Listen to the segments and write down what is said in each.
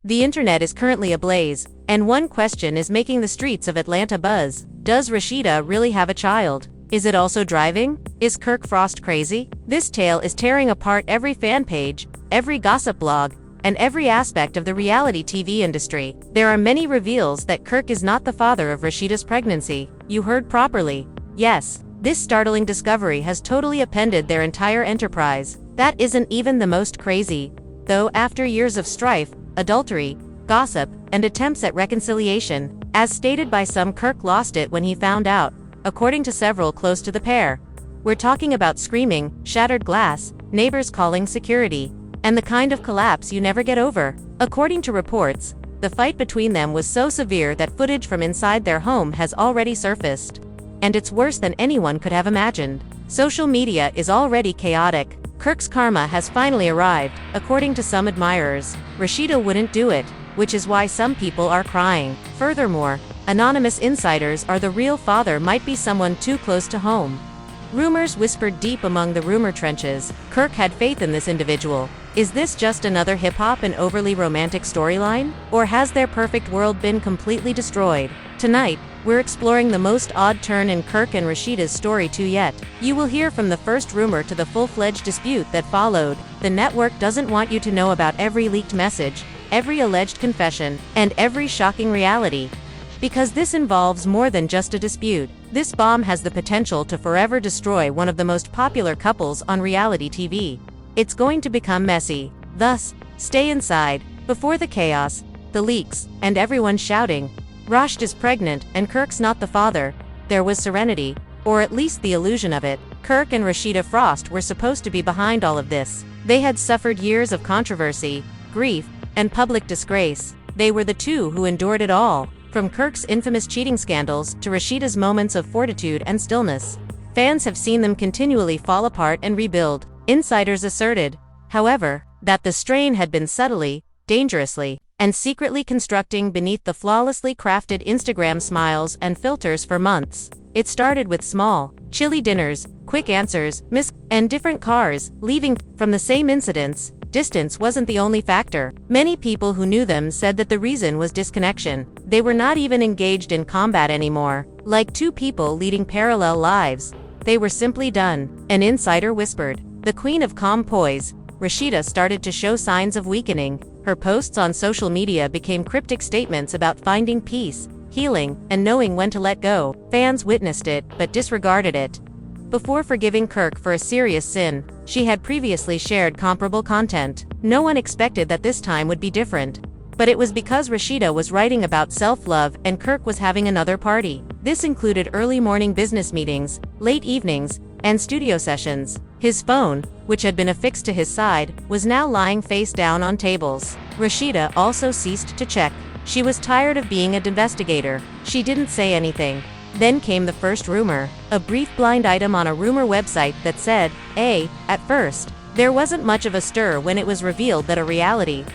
The internet is currently ablaze, and one question is making the streets of Atlanta buzz. Does Rasheeda really have a child? Is it also driving? Is Kirk Frost crazy? This tale is tearing apart every fan page, every gossip blog, and every aspect of the reality TV industry. There are many reveals that Kirk is not the father of Rasheeda's pregnancy. You heard properly. Yes, this startling discovery has totally upended their entire enterprise. That isn't even the most crazy, though. After years of strife, adultery, gossip, and attempts at reconciliation, as stated by some, Kirk lost it when he found out, according to several close to the pair. We're talking about screaming, shattered glass, neighbors calling security, and the kind of collapse you never get over. According to reports, the fight between them was so severe that footage from inside their home has already surfaced. And it's worse than anyone could have imagined. Social media is already chaotic. Kirk's karma has finally arrived, according to some admirers. Rasheeda wouldn't do it, which is why some people are crying. Furthermore, anonymous insiders are the real father might be someone too close to home. Rumors whispered deep among the rumor trenches. Kirk had faith in this individual. Is this just another hip-hop and overly romantic storyline? Or has their perfect world been completely destroyed? Tonight, we're exploring the most odd turn in Kirk and Rasheeda's story to yet. You will hear from the first rumor to the full-fledged dispute that followed. The network doesn't want you to know about every leaked message, every alleged confession, and every shocking reality. Because this involves more than just a dispute. This bomb has the potential to forever destroy one of the most popular couples on reality TV. It's going to become messy. Thus, stay inside. Before the chaos, the leaks, and everyone shouting, Rasheeda is pregnant and Kirk's not the father, there was serenity, or at least the illusion of it. Kirk and Rasheeda Frost were supposed to be behind all of this. They had suffered years of controversy, grief, and public disgrace. They were the two who endured it all, from Kirk's infamous cheating scandals to Rasheeda's moments of fortitude and stillness. Fans have seen them continually fall apart and rebuild. Insiders asserted, however, that the strain had been subtly, dangerously, and secretly constructing beneath the flawlessly crafted Instagram smiles and filters for months. It started with small, chilly dinners, quick answers, and different cars, leaving from the same incidents. Distance wasn't the only factor. Many people who knew them said that the reason was disconnection. They were not even engaged in combat anymore. Like two people leading parallel lives, they were simply done. An insider whispered. The queen of calm poise, Rasheeda started to show signs of weakening. Her posts on social media became cryptic statements about finding peace, healing, and knowing when to let go. Fans witnessed it, but disregarded it. Before forgiving Kirk for a serious sin, she had previously shared comparable content. No one expected that this time would be different. But it was because Rasheeda was writing about self-love and Kirk was having another party. This included early morning business meetings, late evenings, and studio sessions. His phone, which had been affixed to his side, was now lying face down on tables. Rasheeda also ceased to check. She was tired of being an investigator. She didn't say anything. Then came the first rumor, a brief blind item on a rumor website that said, At first, there wasn't much of a stir when it was revealed that a reality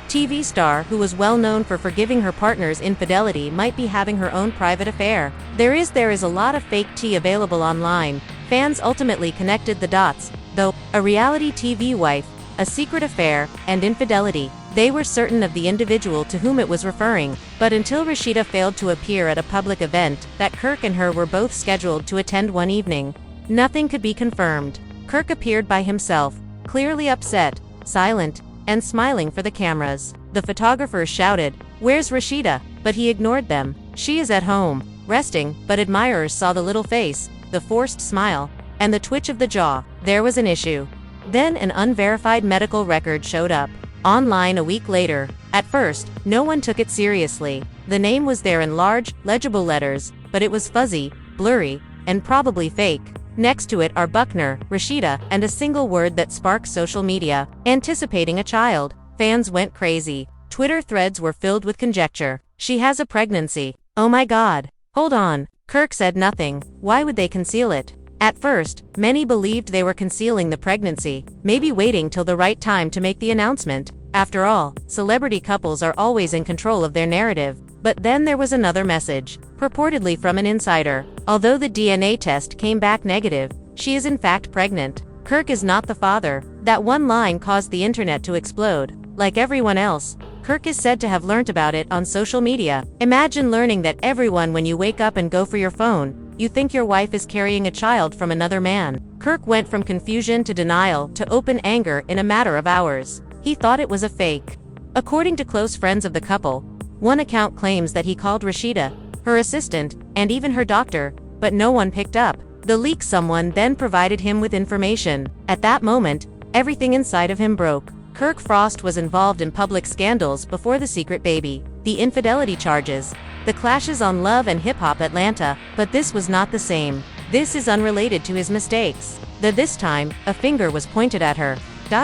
TV star who was well known for forgiving her partner's infidelity might be having her own private affair. There is a lot of fake tea available online. Fans ultimately connected the dots, though, a reality TV wife, a secret affair, and infidelity. They were certain of the individual to whom it was referring, but until Rasheeda failed to appear at a public event that Kirk and her were both scheduled to attend one evening, nothing could be confirmed. Kirk appeared by himself, clearly upset, silent, and smiling for the cameras. The photographers shouted, "Where's Rasheeda?" But he ignored them. She is at home, resting, but admirers saw the little face, the forced smile, and the twitch of the jaw. There was an issue. Then an unverified medical record showed up online a week later. At first, no one took it seriously. The name was there in large, legible letters, but it was fuzzy, blurry, and probably fake. Next to it are Buckner, Rasheeda, and a single word that sparked social media, anticipating a child. Fans went crazy. Twitter threads were filled with conjecture. She has a pregnancy. Oh my God. Hold on. Kirk said nothing. Why would they conceal it? At first, many believed they were concealing the pregnancy, maybe waiting till the right time to make the announcement. After all, celebrity couples are always in control of their narrative. But then there was another message, purportedly from an insider. Although the DNA test came back negative, she is in fact pregnant. Kirk is not the father. That one line caused the internet to explode. Like everyone else, Kirk is said to have learnt about it on social media. Imagine learning that everyone when you wake up and go for your phone, you think your wife is carrying a child from another man. Kirk went from confusion to denial to open anger in a matter of hours. He thought it was a fake. According to close friends of the couple, one account claims that he called Rasheeda, her assistant, and even her doctor, but no one picked up. The leak someone then provided him with information. At that moment, everything inside of him broke. Kirk Frost was involved in public scandals before the secret baby, the infidelity charges, the clashes on Love and Hip Hop Atlanta, but this was not the same. This is unrelated to his mistakes. This time, a finger was pointed at her.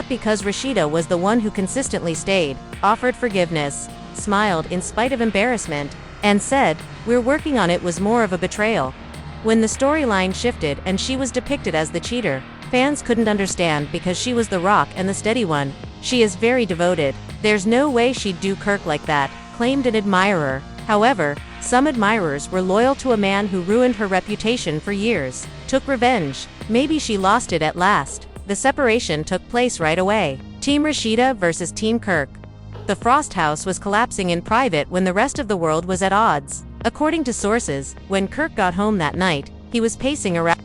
Because Rasheeda was the one who consistently stayed, offered forgiveness, smiled in spite of embarrassment, and said, "We're working on it," was more of a betrayal. When the storyline shifted and she was depicted as the cheater, fans couldn't understand because she was the rock and the steady one. She is very devoted. There's no way she'd do Kirk like that, claimed an admirer. However, some admirers were loyal to a man who ruined her reputation for years, took revenge. Maybe she lost it at last. The separation took place right away. Team Rasheeda versus Team Kirk. The Frost house was collapsing in private when the rest of the world was at odds. According to sources, when Kirk got home that night, he was pacing around,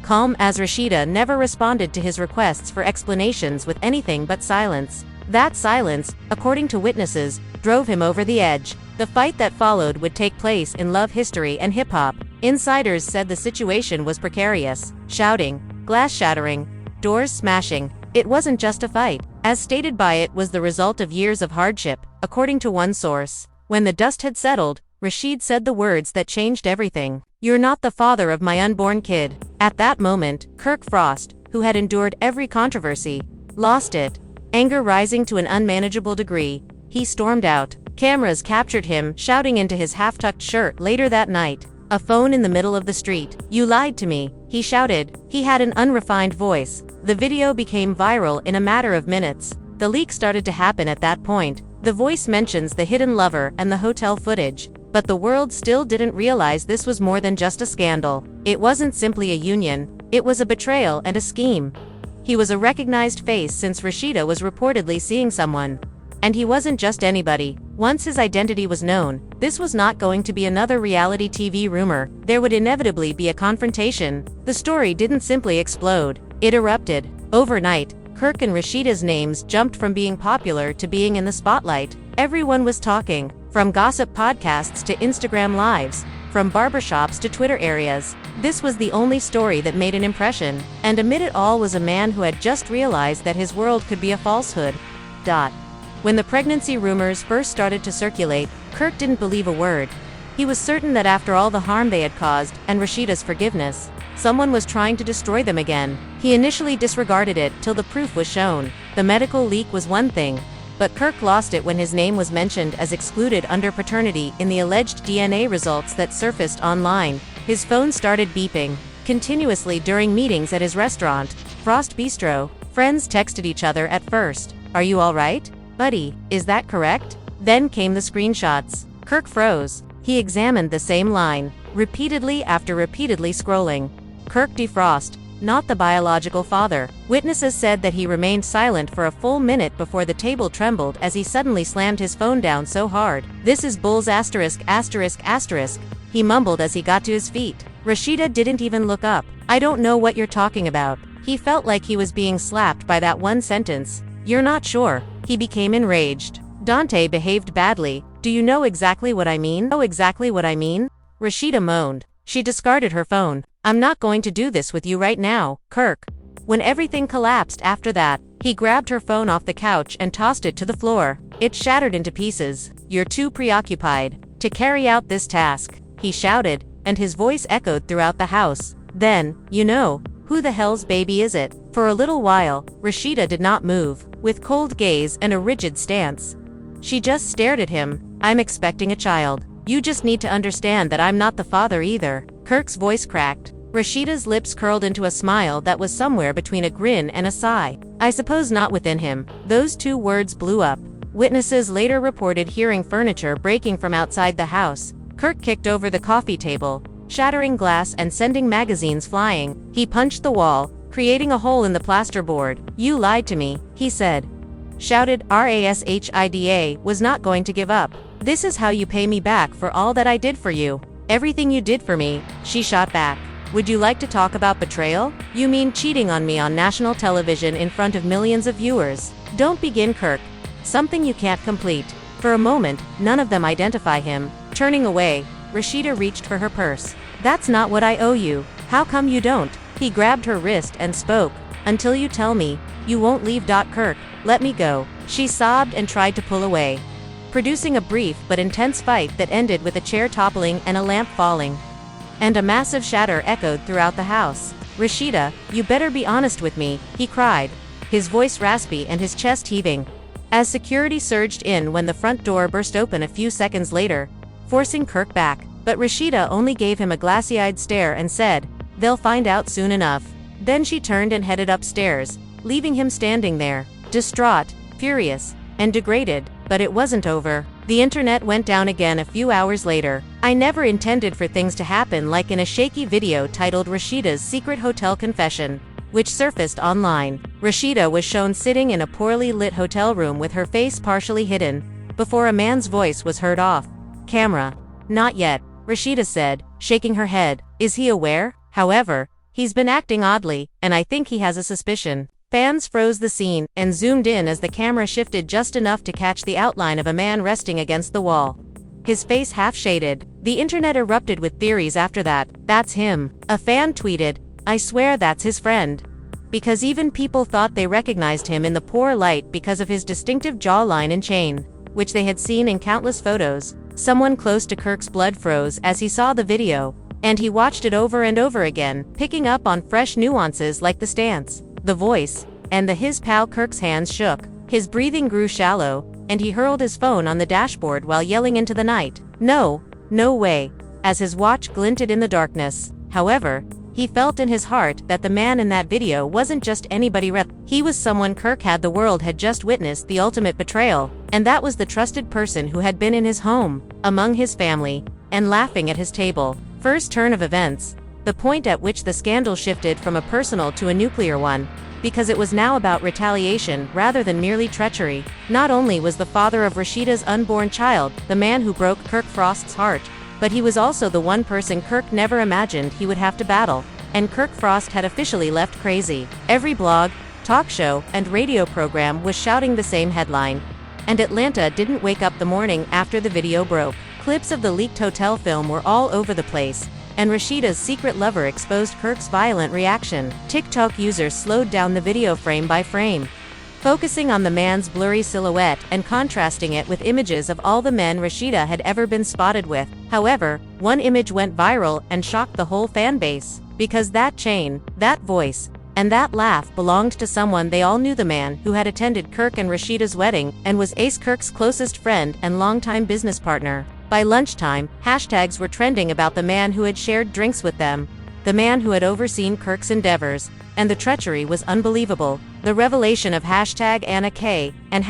calm as Rasheeda never responded to his requests for explanations with anything but silence. That silence, according to witnesses, drove him over the edge. The fight that followed would take place in love history and hip-hop. Insiders said the situation was precarious. Shouting, glass shattering, doors smashing. It wasn't just a fight. As stated by it was the result of years of hardship, according to one source. When the dust had settled, Rasheed said the words that changed everything. "You're not the father of my unborn kid." At that moment, Kirk Frost, who had endured every controversy, lost it. Anger rising to an unmanageable degree, he stormed out. Cameras captured him shouting into his half-tucked shirt later that night. A phone in the middle of the street. "You lied to me," he shouted. He had an unrefined voice. The video became viral in a matter of minutes. The leak started to happen at that point. The voice mentions the hidden lover and the hotel footage. But the world still didn't realize this was more than just a scandal. It wasn't simply a union, it was a betrayal and a scheme. He was a recognized face since Rasheeda was reportedly seeing someone. And he wasn't just anybody. Once his identity was known, this was not going to be another reality TV rumor. There would inevitably be a confrontation. The story didn't simply explode, it erupted. Overnight, Kirk and Rasheeda's names jumped from being popular to being in the spotlight. Everyone was talking, from gossip podcasts to Instagram lives, from barbershops to Twitter areas. This was the only story that made an impression, and amid it all was a man who had just realized that his world could be a falsehood. When the pregnancy rumors first started to circulate, Kirk didn't believe a word. He was certain that after all the harm they had caused, and Rasheeda's forgiveness, someone was trying to destroy them again. He initially disregarded it till the proof was shown. The medical leak was one thing, but Kirk lost it when his name was mentioned as excluded under paternity in the alleged DNA results that surfaced online. His phone started beeping continuously during meetings at his restaurant, Frost Bistro. Friends texted each other at first. "Are you all right, buddy? Is that correct?" Then came the screenshots. Kirk froze. He examined the same line, repeatedly after repeatedly scrolling. Kirk defrost, not the biological father. Witnesses said that he remained silent for a full minute before the table trembled as he suddenly slammed his phone down so hard. "This is bulls asterisk asterisk asterisk," he mumbled as he got to his feet. Rasheeda didn't even look up. "I don't know what you're talking about." He felt like he was being slapped by that one sentence. "You're not sure?" He became enraged. "Dante behaved badly. Do you know exactly what I mean?" "Know exactly what I mean?" Rasheeda moaned. She discarded her phone. "I'm not going to do this with you right now, Kirk." When everything collapsed after that, he grabbed her phone off the couch and tossed it to the floor. It shattered into pieces. "You're too preoccupied to carry out this task," he shouted, and his voice echoed throughout the house. "Then, who the hell's baby is it?" For a little while, Rasheeda did not move, with cold gaze and a rigid stance. She just stared at him. "I'm expecting a child. You just need to understand that I'm not the father either." Kirk's voice cracked. Rasheeda's lips curled into a smile that was somewhere between a grin and a sigh. "I suppose not within him." Those two words blew up. Witnesses later reported hearing furniture breaking from outside the house. Kirk kicked over the coffee table, shattering glass and sending magazines flying. He punched the wall, creating a hole in the plasterboard. "You lied to me," he said. shouted Rasheeda, was not going to give up. "This is how you pay me back for all that I did for you. Everything you did for me," she shot back. "Would you like to talk about betrayal? You mean cheating on me on national television in front of millions of viewers? Don't begin, Kirk. Something you can't complete." For a moment, none of them identify him. Turning away, Rasheeda reached for her purse. "That's not what I owe you. How come you don't?" He grabbed her wrist and spoke. "Until you tell me, you won't leave. Kirk, let me go." She sobbed and tried to pull away, producing a brief but intense fight that ended with a chair toppling and a lamp falling. And a massive shatter echoed throughout the house. "Rasheeda, you better be honest with me," he cried, his voice raspy and his chest heaving, as security surged in when the front door burst open a few seconds later, forcing Kirk back. But Rasheeda only gave him a glassy-eyed stare and said, "They'll find out soon enough." Then she turned and headed upstairs, leaving him standing there, distraught, furious, and degraded. But it wasn't over. The internet went down again a few hours later. I never intended for things to happen like in a shaky video titled Rasheeda's Secret Hotel Confession, which surfaced online. Rasheeda was shown sitting in a poorly lit hotel room with her face partially hidden, before a man's voice was heard off camera. "Not yet," Rasheeda said, shaking her head. "Is he aware? However, he's been acting oddly, and I think he has a suspicion." Fans froze the scene and zoomed in as the camera shifted just enough to catch the outline of a man resting against the wall, his face half shaded. The internet erupted with theories after that. "That's him." A fan tweeted, "I swear that's his friend." Because even people thought they recognized him in the poor light because of his distinctive jawline and chain, which they had seen in countless photos. Someone close to Kirk's blood froze as he saw the video, and he watched it over and over again, picking up on fresh nuances like the stance, the voice, and his pal Kirk's hands shook. His breathing grew shallow, and he hurled his phone on the dashboard while yelling into the night, "No, no way," as his watch glinted in the darkness. However, he felt in his heart that the man in that video wasn't just anybody. He was someone Kirk had the world had just witnessed the ultimate betrayal, and that was the trusted person who had been in his home, among his family, and laughing at his table. First turn of events, the point at which the scandal shifted from a personal to a nuclear one, because it was now about retaliation rather than merely treachery. Not only was the father of Rasheeda's unborn child the man who broke Kirk Frost's heart, but he was also the one person Kirk never imagined he would have to battle. And Kirk Frost had officially left crazy. Every blog, talk show, and radio program was shouting the same headline. And Atlanta didn't wake up the morning after the video broke. Clips of the leaked hotel film were all over the place, and Rasheeda's secret lover exposed Kirk's violent reaction. TikTok users slowed down the video frame by frame, focusing on the man's blurry silhouette and contrasting it with images of all the men Rasheeda had ever been spotted with. However, one image went viral and shocked the whole fan base, because that chain, that voice, and that laugh belonged to someone they all knew, the man who had attended Kirk and Rasheeda's wedding and was Ace Kirk's closest friend and longtime business partner. By lunchtime, hashtags were trending about the man who had shared drinks with them, the man who had overseen Kirk's endeavors, and the treachery was unbelievable. The revelation of #AnnaK and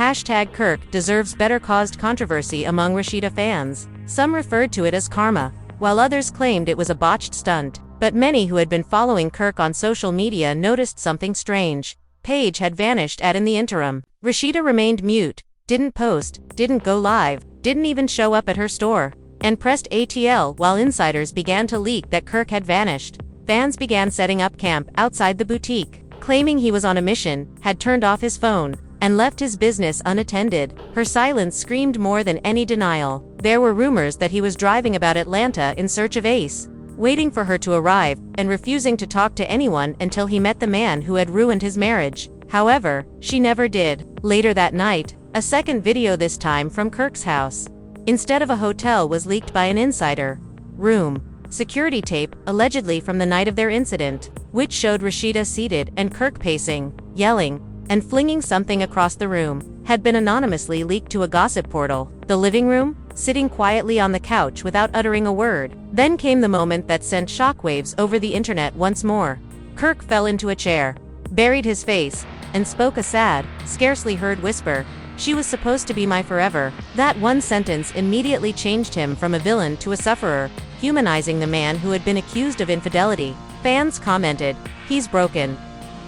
#Kirk deserves better caused controversy among Rasheeda fans. Some referred to it as karma, while others claimed it was a botched stunt. But many who had been following Kirk on social media noticed something strange. Paige had vanished in the interim. Rasheeda remained mute, didn't post, didn't go live, didn't even show up at her store, and pressed ATL while insiders began to leak that Kirk had vanished. Fans began setting up camp outside the boutique, claiming he was on a mission, had turned off his phone, and left his business unattended. Her silence screamed more than any denial. There were rumors that he was driving about Atlanta in search of Ace, waiting for her to arrive, and refusing to talk to anyone until he met the man who had ruined his marriage. However, she never did. Later that night, a second video, this time from Kirk's house, instead of a hotel, was leaked by an insider. Room security tape, allegedly from the night of their incident, which showed Rasheeda seated and Kirk pacing, yelling, and flinging something across the room, had been anonymously leaked to a gossip portal. The living room, sitting quietly on the couch without uttering a word. Then came the moment that sent shockwaves over the internet once more. Kirk fell into a chair, buried his face, and spoke a sad, scarcely heard whisper. "She was supposed to be my forever." That one sentence immediately changed him from a villain to a sufferer, humanizing the man who had been accused of infidelity. Fans commented, "He's broken.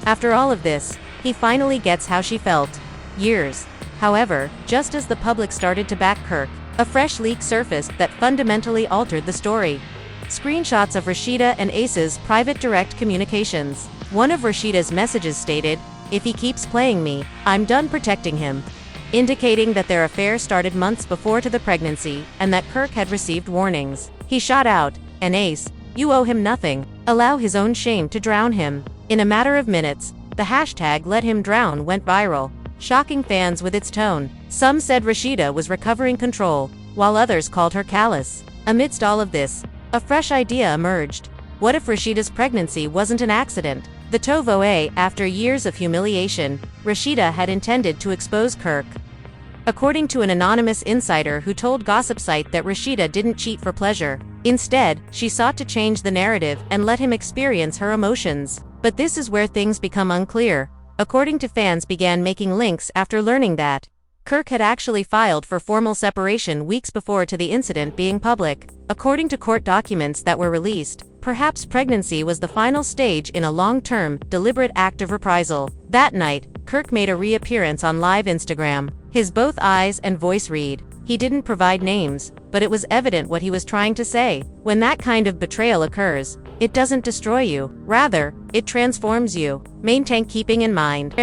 After all of this, he finally gets how she felt." years. However, just as the public started to back Kirk, a fresh leak surfaced that fundamentally altered the story. Screenshots of Rasheeda and Ace's private direct communications. One of Rasheeda's messages stated, "If he keeps playing me, I'm done protecting him," indicating that their affair started months before to the pregnancy, and that Kirk had received warnings. He shot out, "And Ace, you owe him nothing. Allow his own shame to drown him." In a matter of minutes, the hashtag "Let Him Drown" went viral, shocking fans with its tone. Some said Rasheeda was recovering control, while others called her callous. Amidst all of this, a fresh idea emerged. What if Rasheeda's pregnancy wasn't an accident? The tovo after years of humiliation, Rasheeda had intended to expose Kirk. According to an anonymous insider who told gossip site that Rasheeda didn't cheat for pleasure. Instead, she sought to change the narrative and let him experience her emotions. But this is where things become unclear. According to fans began making links after learning that Kirk had actually filed for formal separation weeks before to the incident being public. According to court documents that were released, perhaps pregnancy was the final stage in a long-term, deliberate act of reprisal. That night, Kirk made a reappearance on live Instagram. His both eyes and voice read. He didn't provide names, but it was evident what he was trying to say. When that kind of betrayal occurs, it doesn't destroy you. Rather, it transforms you. Maintain keeping in mind.